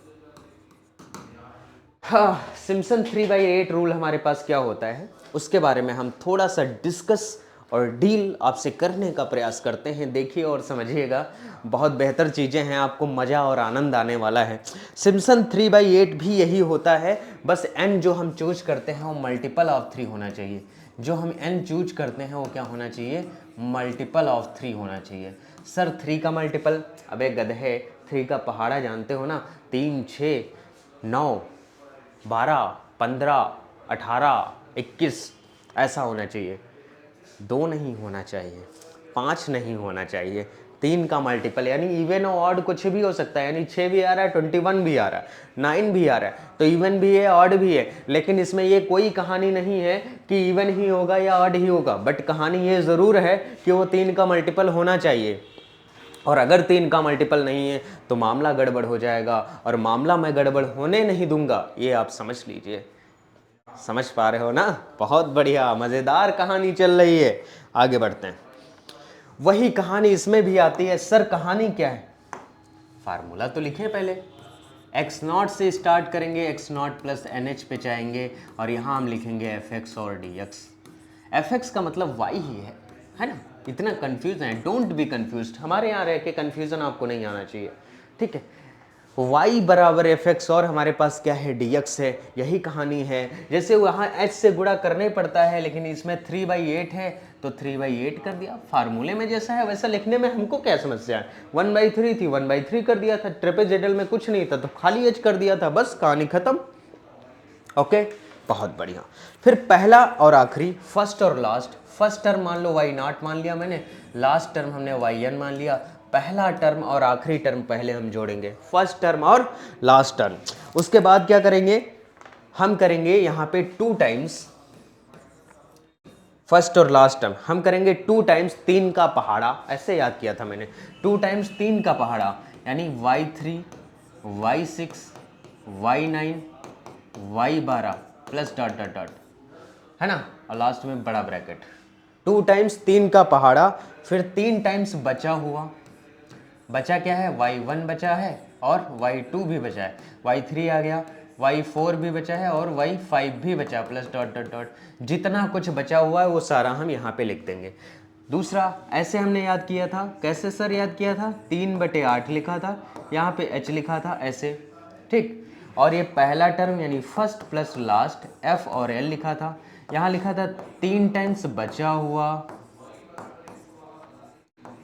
हाँ, सिम्पसन 3/8 रूल हमारे पास क्या होता है उसके बारे में हम थोड़ा सा डिस्कस और डील आपसे करने का प्रयास करते हैं। देखिए और समझिएगा, बहुत बेहतर चीज़ें हैं, आपको मज़ा और आनंद आने वाला है। सिम्पसन 3/8 भी यही होता है, बस n जो हम चूज करते हैं वो मल्टीपल ऑफ 3 होना चाहिए। जो हम n चूज करते हैं वो क्या होना चाहिए? मल्टीपल ऑफ 3 होना चाहिए। सर 3 का मल्टीपल? अबे गधे, 3 का पहाड़ा जानते हो ना, 3, 6, 9, 12, 15, 18, 21, ऐसा होना चाहिए। 2 नहीं होना चाहिए, 5 नहीं होना चाहिए, 3 का मल्टीपल, यानी इवन और ऑड कुछ भी हो सकता है। यानी 6 भी आ रहा है, 21 भी आ रहा है, 9 भी आ रहा है, तो इवन भी है ऑड भी है। लेकिन इसमें ये कोई कहानी नहीं है कि इवन ही होगा या ऑड ही होगा, बट कहानी ये ज़रूर है कि वो 3 का मल्टीपल होना चाहिए। और अगर 3 का मल्टीपल नहीं है तो मामला गड़बड़ हो जाएगा, और मामला मैं गड़बड़ होने नहीं दूंगा, ये आप समझ लीजिए। समझ पा रहे हो ना? बहुत बढ़िया, मज़ेदार कहानी चल रही है। आगे बढ़ते हैं। वही कहानी इसमें भी आती है। सर कहानी क्या है? फार्मूला तो लिखें पहले। एक्स नॉट से स्टार्ट करेंगे, x naught plus n h पे जाएंगे और यहाँ हम लिखेंगे एफ एक्स और डी एक्स। एफ एक्स का मतलब वाई ही है ना? इतना कंफ्यूज है, डोंट बी कंफ्यूज। हमारे यहाँ रह के कंफ्यूजन आपको नहीं आना चाहिए, ठीक है? y बराबर एफ एक्स और हमारे पास क्या है, डी एक्स है। यही कहानी है। जैसे वहाँ h से गुणा करना ही पड़ता है, लेकिन इसमें 3/8 है तो 3/8 कर दिया। फार्मूले में जैसा है वैसा लिखने में हमको क्या समस्या है? 1/3 थी, 1/3 कर दिया था। ट्रेपेजोइडल में कुछ नहीं था तो खाली h कर दिया था, बस कहानी खत्म। ओके, बहुत बढ़िया। फिर पहला और आखिरी, फर्स्ट और लास्ट। फर्स्ट टर्म मान लो y नॉट मान लिया मैंने, लास्ट टर्म हमने yn मान लिया। पहला टर्म और आखिरी टर्म पहले हम जोड़ेंगे, फर्स्ट टर्म और लास्ट टर्म। उसके बाद क्या करेंगे, हम करेंगे यहाँ पे 2 टाइम्स फर्स्ट और लास्ट टर्म। हम करेंगे 2 टाइम्स 3 का पहाड़ा, ऐसे याद किया था मैंने। 2 टाइम्स 3 का पहाड़ा यानी y3 y6 y9 y12 plus dot dot dot, है ना? और लास्ट में बड़ा ब्रैकेट। 2 टाइम्स 3 का पहाड़ा, फिर 3 टाइम्स बचा हुआ। बचा क्या है? y1 बचा है और y2 भी बचा है, y3 आ गया, y4 भी बचा है और y5 भी बचा, प्लस डॉट डॉट डॉट। जितना कुछ बचा हुआ है वो सारा हम यहाँ पे लिख देंगे। दूसरा, ऐसे हमने याद किया था। कैसे सर याद किया था? 3/8 लिखा था, यहाँ पे h लिखा था ऐसे, ठीक। और ये पहला टर्म यानी फर्स्ट प्लस लास्ट f और l लिखा था। यहाँ लिखा था 3 टाइम्स बचा हुआ,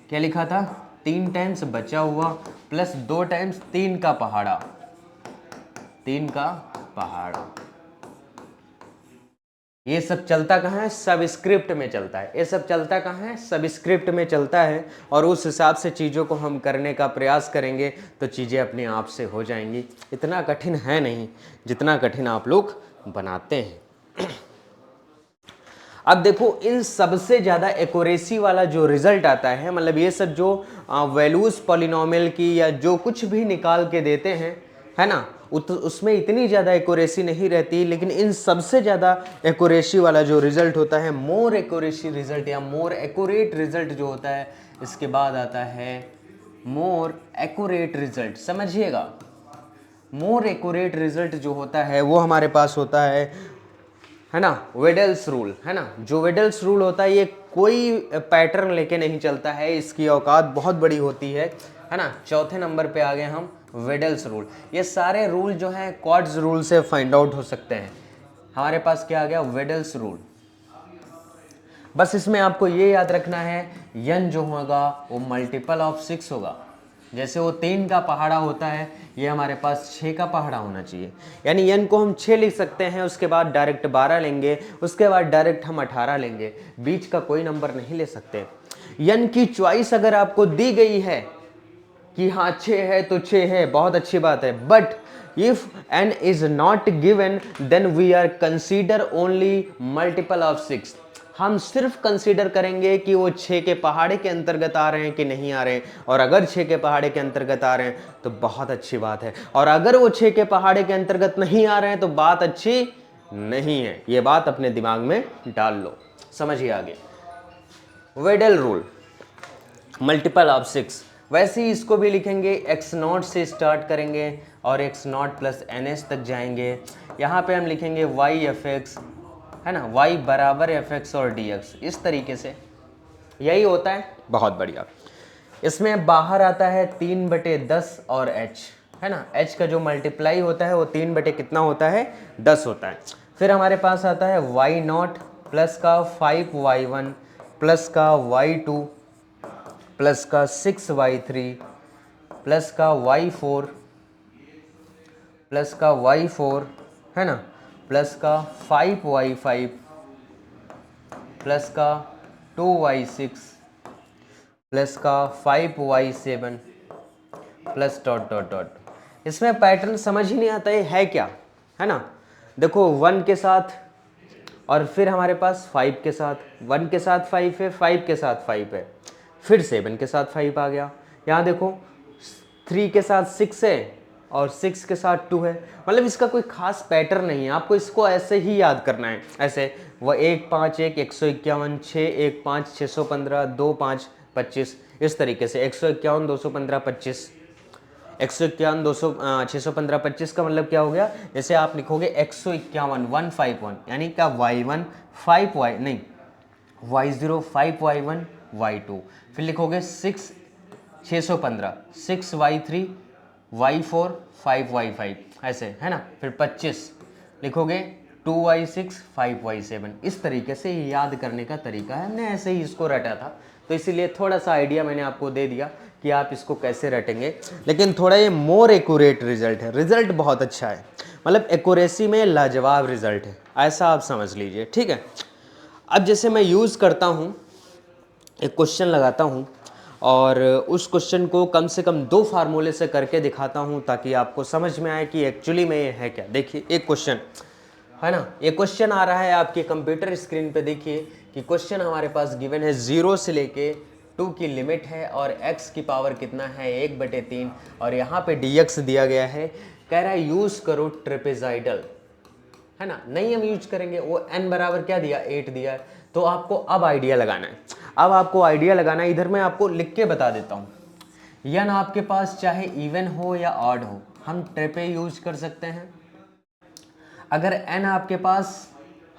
क्या लिखा था? 3 टाइम्स बचा हुआ प्लस 2 टाइम्स 3 का पहाड़ा, 3 का पहाड़ा। ये सब चलता कहाँ है? सबस्क्रिप्ट में चलता है। ये सब चलता कहाँ है? सबस्क्रिप्ट में चलता है। और उस हिसाब से चीज़ों को हम करने का प्रयास करेंगे तो चीज़ें अपने आप से हो जाएंगी। इतना कठिन है नहीं जितना कठिन आप लोग बनाते हैं। अब देखो, इन सबसे ज़्यादा एक्यूरेसी वाला जो रिजल्ट आता है, मतलब ये सब जो वैल्यूज पॉलिनोमियल की या जो कुछ भी निकाल के देते हैं, है ना, उसमें इतनी ज़्यादा एक्यूरेसी नहीं रहती। लेकिन इन सबसे ज़्यादा एक्यूरेसी वाला जो रिजल्ट होता है, मोर एक्यूरेसी रिजल्ट या मोर एक्यूरेट रिजल्ट जो होता है, इसके बाद आता है मोर एक्यूरेट रिजल्ट। समझिएगा, मोर एक्यूरेट रिजल्ट जो होता है वो हमारे पास होता है ना, वेडल्स रूल, है ना। जो वेडल्स रूल होता है ये कोई पैटर्न लेके नहीं चलता है, इसकी औकात बहुत बड़ी होती है ना। चौथे नंबर पे आ गए हम, वेडल्स रूल। ये सारे रूल जो हैं क्वाड्स रूल से फाइंड आउट हो सकते हैं। हमारे पास क्या आ गया? Weddle's rule. बस इसमें आपको ये याद रखना है, n जो होगा वो मल्टीपल ऑफ 6 होगा। जैसे वो 3 का पहाड़ा होता है, ये हमारे पास 6 का पहाड़ा होना चाहिए। यानी n को हम 6 लिख सकते हैं, उसके बाद डायरेक्ट 12 लेंगे, उसके बाद डायरेक्ट हम 18 लेंगे, बीच का कोई नंबर नहीं ले सकते। n की चॉइस अगर आपको दी गई है कि हाँ 6 है तो 6 है, बहुत अच्छी बात है। But if n is not given then we are consider only multiple of 6। हम सिर्फ कंसीडर करेंगे कि वो 6 के पहाड़े के अंतर्गत आ रहे हैं कि नहीं आ रहे हैं। और अगर 6 के पहाड़े के अंतर्गत आ रहे हैं तो बहुत अच्छी बात है, और अगर वो 6 के पहाड़े के अंतर्गत नहीं आ रहे हैं तो बात अच्छी नहीं है। ये बात अपने दिमाग में डाल लो, समझिए आगे। वेडल रूल, मल्टीपल ऑफ 6। वैसे ही इसको भी लिखेंगे, एक्स नॉट से स्टार्ट करेंगे और x naught plus n h तक जाएंगे। यहाँ पे हम लिखेंगे वाई एफ एक्स, है ना, y बराबर एफ एक्स और डी एक्स। इस तरीके से यही होता है। बहुत बढ़िया। इसमें बाहर आता है 3/10 और h, है ना। h का जो मल्टीप्लाई होता है वो 3 कितना होता है? 10 होता है। फिर हमारे पास आता है y नॉट प्लस का 5y1 प्लस का y2 प्लस का 6y3 प्लस का y4 प्लस का y4, है ना, प्लस का 5y5 प्लस का 2y6 प्लस का 5y7 plus dot dot dot. इसमें पैटर्न समझ ही नहीं आता है क्या, है ना। देखो 1 के साथ और फिर हमारे पास 5 के साथ, 1 के साथ 5 है, 5 के साथ 5 है, फिर 7 के साथ 5 आ गया। यहाँ देखो 3 के साथ 6 है, और 6 के साथ 2 है। मतलब इसका कोई खास पैटर्न नहीं है, आपको इसको ऐसे ही याद करना है। ऐसे वह 1 5 1 151 6 1 5 615 2 5 25, इस तरीके से 151 215 25, 151 200 615 25 का मतलब क्या हो गया, जैसे आप लिखोगे 151 151 यानी क्या y1 5 y नहीं y0 5 y1 y2, फिर लिखोगे 615 6 y3 y4 5 y5 ऐसे है ना, फिर 25 लिखोगे 2y6 5y7। इस तरीके से याद करने का तरीका है, हमने ऐसे ही इसको रटा था, तो इसीलिए थोड़ा सा आइडिया मैंने आपको दे दिया कि आप इसको कैसे रटेंगे। लेकिन थोड़ा ये मोर एक्यूरेट रिजल्ट है, रिजल्ट बहुत अच्छा है, मतलब एक्यूरेसी में लाजवाब रिजल्ट है, ऐसा आप समझ लीजिए। ठीक है, अब जैसे मैं यूज़ करता हूँ, एक क्वेश्चन लगाता हूँ और उस क्वेश्चन को कम से कम 2 फार्मूले से करके दिखाता हूँ ताकि आपको समझ में आए कि एक्चुअली में ये है क्या। देखिए एक क्वेश्चन है ना, ये क्वेश्चन आ रहा है आपके कंप्यूटर स्क्रीन पे। देखिए कि क्वेश्चन हमारे पास गिवन है 0 से लेके 2 की लिमिट है और x की पावर कितना है 1/3 और यहाँ पे dx दिया गया है। कह रहा है यूज़ करो ट्रेपेजाइडल, है ना, नहीं हम यूज करेंगे, वो n बराबर क्या दिया 8 दिया है। तो आपको अब आइडिया लगाना है, अब आपको आइडिया लगाना है। इधर मैं आपको लिख के बता देता हूँ, n आपके पास चाहे इवन हो या ऑड हो, हम ट्रेपे यूज कर सकते हैं। अगर n आपके पास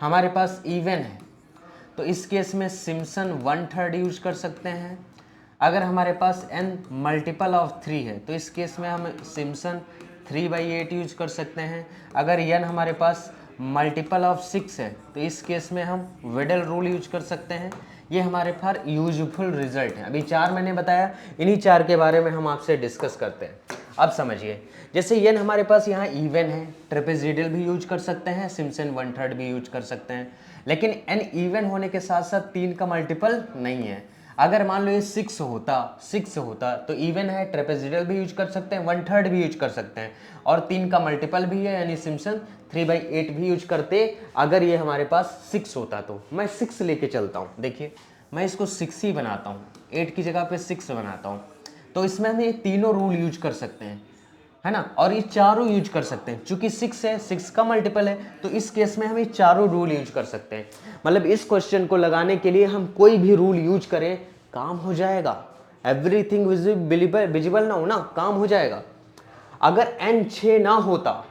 हमारे पास इवन है तो इस केस में सिम्पसन 1/3 यूज कर सकते हैं। अगर हमारे पास n मल्टीपल ऑफ 3 है तो इस केस में हम सिम्पसन 3/8 यूज कर सकते हैं। अगर n हमारे पास मल्टीपल ऑफ 6 है तो इस केस में हम वेडल रूल यूज कर सकते हैं। ये हमारे पास यूजफुल रिजल्ट है। अभी 4 मैंने बताया, इन्हीं 4 के बारे में हम आपसे डिस्कस करते हैं। अब समझिए, जैसे n हमारे पास यहाँ इवन है, ट्रेपेजोइडल भी यूज कर सकते हैं, सिम्पसन 1/3 भी यूज कर सकते हैं। लेकिन n इवन होने के साथ साथ 3 का मल्टीपल नहीं है। अगर मान लो ये 6 होता तो इवन है, ट्रेपेजोइडल भी यूज कर सकते हैं, 1/3 भी यूज कर सकते हैं और 3 का मल्टीपल भी है यानी सिम्पसन 3/8 भी यूज करते। अगर ये हमारे पास 6 होता तो मैं 6 लेके चलता हूँ। देखिए मैं इसको 6 ही बनाता हूँ, 8 की जगह पे 6 बनाता हूँ। तो इसमें हम ये तीनों रूल यूज कर सकते हैं, है ना, और ये चारों यूज कर सकते हैं। चूंकि 6 है, 6 का मल्टीपल है, तो इस केस में हम ये चारों रूल यूज कर सकते हैं। मतलब इस क्वेश्चन को लगाने के लिए हम कोई भी रूल यूज करें काम हो जाएगा। एवरीथिंग विजिबल ना हो ना, काम हो जाएगा। अगर n 6 ना होता,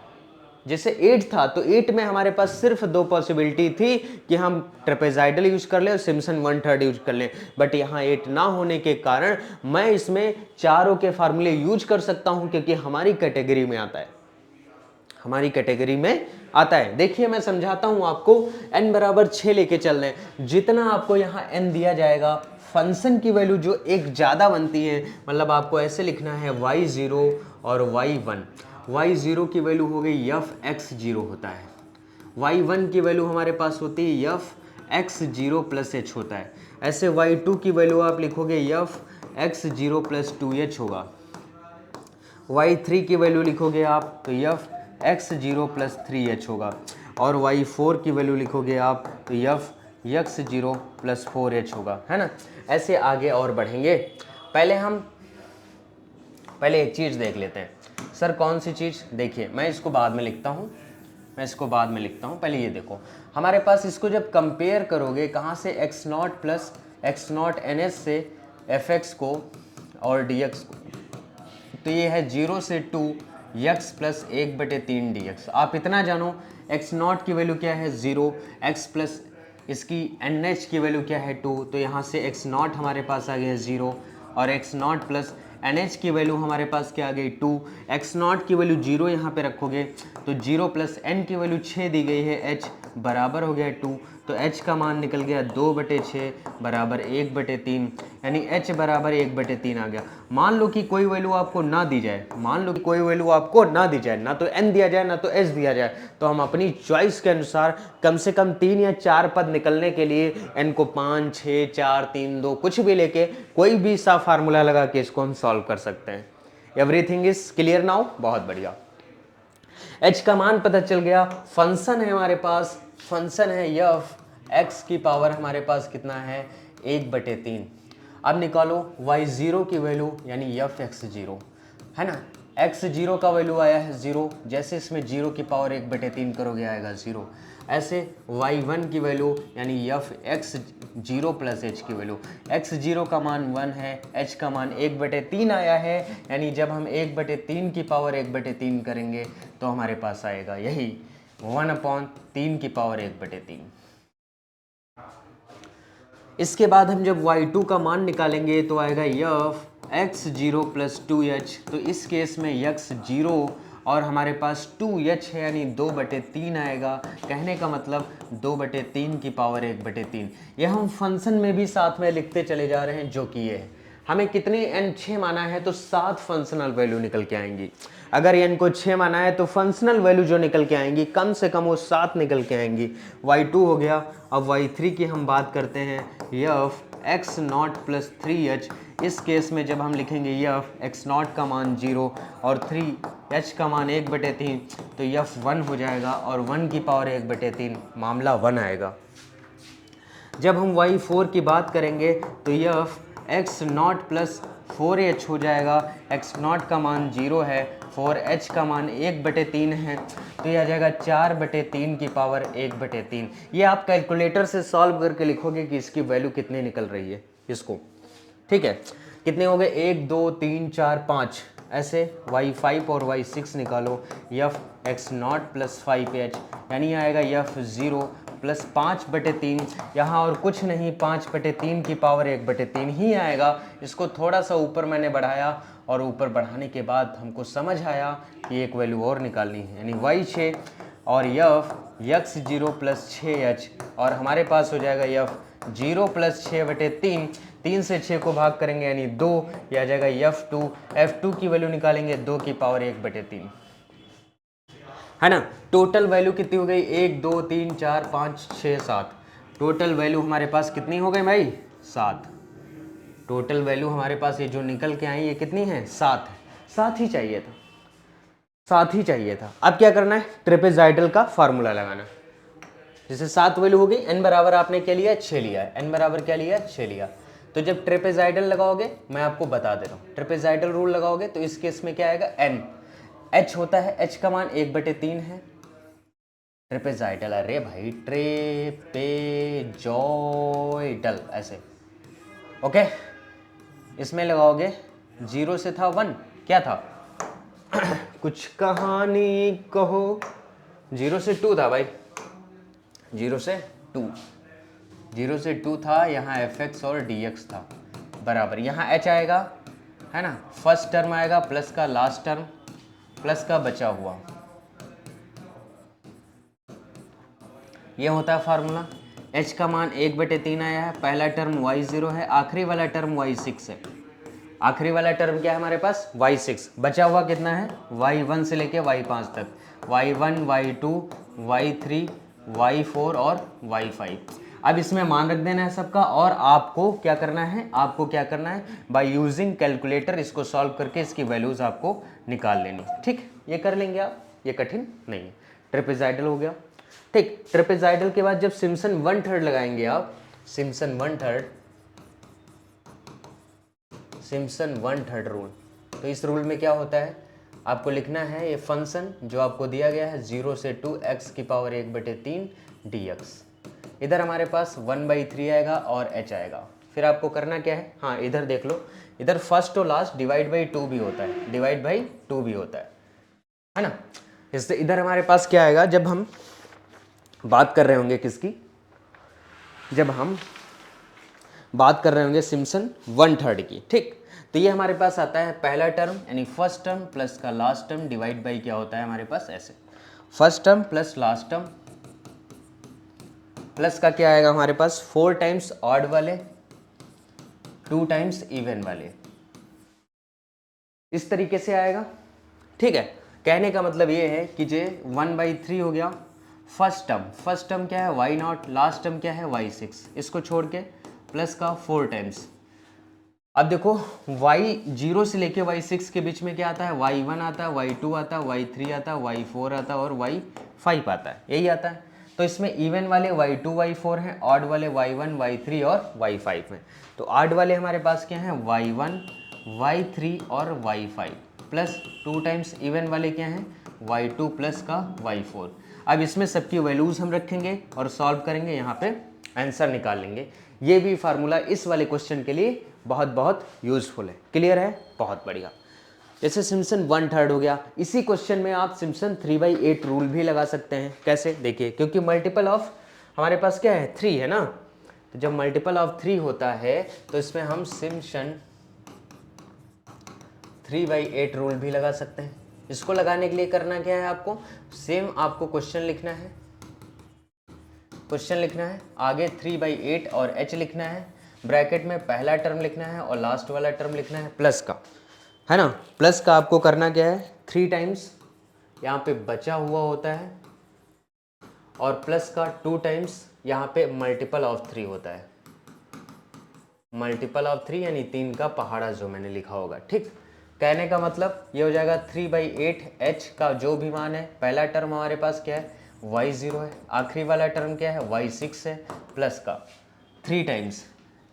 जैसे 8 था, तो 8 में हमारे पास सिर्फ 2 पॉसिबिलिटी थी कि हम ट्रेपेजाइडल यूज कर लें और सिम्पसन 1/3 यूज कर लें। बट यहाँ 8 ना होने के कारण मैं इसमें चारों के फार्मूले यूज कर सकता हूं क्योंकि हमारी कैटेगरी में आता है, हमारी कैटेगरी में आता है। देखिए मैं समझाता हूं आपको, n बराबर 6 लेके चल रहे हैं। जितना आपको यहाँ n दिया जाएगा, फंक्शन की वैल्यू जो एक ज़्यादा बनती है, मतलब आपको ऐसे लिखना है y0 और y1। y0 की वैल्यू हो गई f(x0) होता है, y1 की वैल्यू हमारे पास होती है f(x0 + h) होता है। ऐसे y2 की वैल्यू आप लिखोगे f(x0 + 2h) होगा। y3 की वैल्यू लिखोगे आप तो f(x0 + 3h) होगा और y4 की वैल्यू लिखोगे आप तो f(x0 + 4h) होगा, है ना। ऐसे आगे और बढ़ेंगे। पहले एक चीज़ देख लेते हैं। सर कौन सी चीज़? देखिए मैं इसको बाद में लिखता हूँ, पहले ये देखो। हमारे पास इसको जब कंपेयर करोगे कहाँ से, x0 + x0 ns से fx को और dx को, तो ये है 0 से 2 x + 1/3 dx। आप इतना जानो x0 की वैल्यू क्या है 0, x प्लस इसकी nh की वैल्यू क्या है 2, तो यहाँ से x0 हमारे पास आ गया 0 और x0 + nh की वैल्यू हमारे पास क्या आ गई 2। x0 की वैल्यू 0 यहाँ पे रखोगे तो 0 + n की वैल्यू 6 दी गई है, h बराबर हो गया 2, तो h का मान निकल गया 2/6 बराबर 1/3 यानी h बराबर 1/3 आ गया। मान लो कि कोई वैल्यू आपको ना दी जाए, ना तो n दिया जाए ना तो h दिया जाए, तो हम अपनी चॉइस के अनुसार कम से कम 3 या 4 पद निकलने के लिए n को 5, 6, 4, 3, 2 कुछ भी लेके कोई भी सा फार्मूला लगा के इसको हम सॉल्व कर सकते हैं। Everything is clear now? बहुत बढ़िया। h का मान पता चल गया। फंक्शन है हमारे पास, फंक्शन है f, x की पावर हमारे पास कितना है 1/3। अब निकालो y0 की वैल्यू यानी f(x0), है ना। एक्स जीरो का वैल्यू आया है 0, जैसे इसमें 0 की पावर 1/3 करोगे आएगा 0। ऐसे y1 की वैल्यू यानी F x zero plus H की वैल्यू, एक्स जीरो का मान 1 है, एच का मान 1/3 आया है, यानी जब हम 1/3 की पावर 1/3 करेंगे तो हमारे पास आएगा यही 1/3 की पावर 1/3। इसके बाद हम जब y2 का मान निकालेंगे तो आएगा F x zero plus 2h। तो इस केस में यक्स जीरो और हमारे पास 2h है यानी 2/3 आएगा। कहने का मतलब 2/3 की पावर 1/3। ये हम फंक्शन में भी साथ में लिखते चले जा रहे हैं, जो कि ये है। हमें कितनी n 6 माना है तो 7 फंक्शनल वैल्यू निकल के आएंगी। अगर n को 6 माना है तो फंक्शनल वैल्यू जो निकल के आएंगी कम से कम वो 7 निकल के आएंगी। y2 हो गया। अब y3 की हम बात करते हैं, F x naught plus 3h। इस केस में जब हम लिखेंगे यफ एक्स नॉट का मान 0 और 3h का मान 1/3 तो यफ 1 हो जाएगा और 1 की पावर 1/3 मामला 1 आएगा। जब हम y4 की बात करेंगे तो F x naught plus 4h हो जाएगा। एक्स नॉट का मान 0 है, 4h का मान 1/3 है, तो यह आ जाएगा 4/3 की पावर 1/3। ये आप कैलकुलेटर से सॉल्व करके लिखोगे कि इसकी वैल्यू कितनी निकल रही है इसको, ठीक है। कितने हो गए, 1 2 3 4 5, ऐसे y5 और y6 निकालो। F x naught plus 5h यानी आएगा यफ 0 प्लस 5/3, यहाँ और कुछ नहीं, 5/3 की पावर 1/3 ही आएगा। इसको थोड़ा सा ऊपर मैंने बढ़ाया और ऊपर बढ़ाने के बाद हमको समझ आया कि एक वैल्यू और निकालनी है, यानी y6 और यफ यक्स 0 प्लस 6h और हमारे पास हो जाएगा यफ 0 प्लस 6/3। 3 से 6 को भाग करेंगे यानी 2, यह आ जाएगा यफ 2। f2 की वैल्यू निकालेंगे 2 की पावर 1/3, है ना। टोटल वैल्यू कितनी हो गई, 1 2 3 4 5 6 7। टोटल वैल्यू हमारे पास कितनी हो गई भाई, 7। टोटल वैल्यू हमारे पास ये जो निकल के आई ये कितनी है, 7 है। 7 ही चाहिए था, 7 ही चाहिए था। अब क्या करना है, ट्रेपेजाइडल का फार्मूला लगाना। जैसे 7 वैल्यू हो गई, n बराबर आपने क्या लिया, 6 लिया है। n बराबर क्या लिया, 6 लिया। तो जब ट्रेपेजाइडल लगाओगे, मैं आपको बता दे रहा हूँ, ट्रेपेजाइडल रूल लगाओगे तो इस केस में क्या आएगा, n h होता है, h का मान 1/3 है। ट्रेपेजाइडल, अरे भाई ट्रेपेजॉइडल ऐसे, ओके। इसमें लगाओगे 0 से था 1, क्या था कुछ कहानी कहो, 0 से 2 था भाई, 0 से 2, 0 से 2 था। यहाँ fx और dx था बराबर, यहाँ h आएगा, है ना। फर्स्ट टर्म आएगा प्लस का लास्ट टर्म प्लस का बचा हुआ, ये होता है फार्मूला। h का मान 1/3 आया है, पहला टर्म y0 है, आखिरी वाला टर्म y6 है। आखिरी वाला टर्म क्या है हमारे पास, y6, बचा हुआ कितना है, y1 से लेके y5 तक, y1 y2 y3 y4 और y5। अब इसमें मान रख देना है सबका, और आपको क्या करना है, आपको क्या करना है, बाय यूजिंग कैलकुलेटर इसको सॉल्व करके इसकी वैल्यूज आपको निकाल लेनी, ठीक। ये कर लेंगे आप, ये कठिन नहीं है। ट्रेपेजाइडल हो गया, ठीक। ट्रेपेजाइडल के बाद जब सिम्पसन 1/3 लगाएंगे आप, सिम्पसन 1/3 रूल, तो इस रूल में क्या होता है, आपको लिखना है ये फंक्शन जो आपको दिया गया है 0 से 2 x की पावर 1/3 dx। इधर हमारे पास 1/3 आएगा और h आएगा। फिर आपको करना क्या है, हाँ इधर देख लो, इधर फर्स्ट और लास्ट डिवाइड बाई 2 भी होता है, डिवाइड बाई 2 भी होता है ना। इससे इधर हमारे पास क्या आएगा, जब हम बात कर रहे होंगे किसकी, जब हम बात कर रहे होंगे सिम्पसन 1/3 की, ठीक। तो ये हमारे पास आता है पहला टर्म यानी फर्स्ट टर्म प्लस का लास्ट टर्म डिवाइड बाई क्या होता है हमारे पास, ऐसे first term plus last term plus का क्या आएगा हमारे पास, 4 टाइम्स ऑड वाले 2 टाइम्स इवन वाले, इस तरीके से आएगा, ठीक है। कहने का मतलब ये है कि जे 1/3 हो गया फर्स्ट टर्म क्या है y0, लास्ट टर्म क्या है y6, इसको छोड़ के प्लस का 4 टाइम्स। अब देखो y0 से लेके y6 के बीच में क्या आता है, y1 आता है, y2 आता है, y3 आता है, y4 आता है और y5 आता है, यही आता है। तो इसमें इवन वाले y2 y4 हैं, ऑड वाले y1 y3 और y5 हैं। तो ऑड वाले हमारे पास क्या हैं, y1 y3 और y5, प्लस 2 टाइम्स इवन वाले क्या हैं y2 प्लस का y4। अब इसमें सबकी वैल्यूज़ हम रखेंगे और सॉल्व करेंगे, यहाँ पे आंसर निकाल लेंगे। ये भी फार्मूला इस वाले क्वेश्चन के लिए बहुत बहुत यूज़फुल है। क्लियर है? बहुत बढ़िया। जैसे सिम्पसन 1/3 हो गया, इसी क्वेश्चन में आप सिम्पसन 3/8 रूल भी लगा सकते हैं। कैसे? देखिए, क्योंकि मल्टीपल ऑफ हमारे पास क्या है 3 है ना, तो जब मल्टीपल ऑफ 3 होता है तो इसमें हम सिम्पसन 3/8 रूल भी लगा सकते हैं। इसको लगाने के लिए करना क्या है, आपको सेम आपको क्वेश्चन लिखना है, आगे 3/8 और h लिखना है, ब्रैकेट में पहला टर्म लिखना है और लास्ट वाला टर्म लिखना है प्लस का, है ना। प्लस का आपको करना क्या है 3 टाइम्स यहाँ पे बचा हुआ होता है और प्लस का 2 टाइम्स यहाँ पे मल्टीपल ऑफ 3 होता है। मल्टीपल ऑफ 3 यानी 3 का पहाड़ा जो मैंने लिखा होगा। ठीक, कहने का मतलब ये हो जाएगा 3/8 h का जो भी मान है, पहला टर्म हमारे पास क्या है y0 है, आखिरी वाला टर्म क्या है y6 है, प्लस का 3 टाइम्स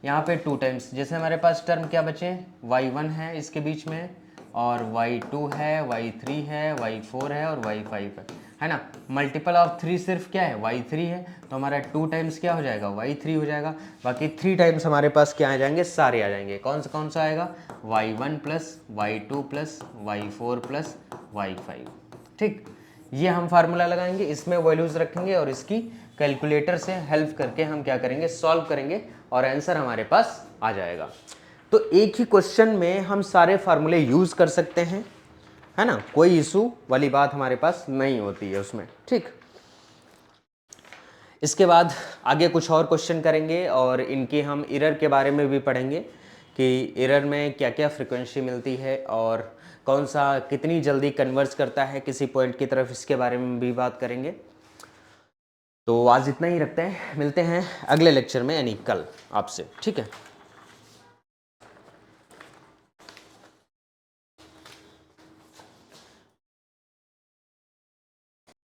यहाँ पे 2 टाइम्स, जैसे हमारे पास टर्म क्या बचे y1 है इसके बीच में और y2 है, y3 है, y4 है और y5 है ना। मल्टीपल ऑफ 3 सिर्फ क्या है y3 है, तो हमारा 2 टाइम्स क्या हो जाएगा y3 हो जाएगा, बाकी 3 टाइम्स हमारे पास क्या आ जाएंगे, सारे आ जाएंगे। कौन सा आएगा y1 plus y2 plus y4 plus y5। ठीक, ये हम फार्मूला लगाएंगे, इसमें वैल्यूज़ रखेंगे और इसकी कैलकुलेटर से हेल्प करके हम क्या करेंगे, सॉल्व करेंगे और आंसर हमारे पास आ जाएगा। तो एक ही क्वेश्चन में हम सारे फार्मूले यूज़ कर सकते हैं, है ना, कोई इशू वाली बात हमारे पास नहीं होती है उसमें। ठीक, इसके बाद आगे कुछ और क्वेश्चन करेंगे और इनके हम एरर के बारे में भी पढ़ेंगे कि एरर में क्या क्या फ्रिक्वेंसी मिलती है और कौन सा कितनी जल्दी कन्वर्ज करता है किसी पॉइंट की तरफ, इसके बारे में भी बात करेंगे। तो आज इतना ही रखते हैं, मिलते हैं अगले लेक्चर में यानी कल आपसे। ठीक है।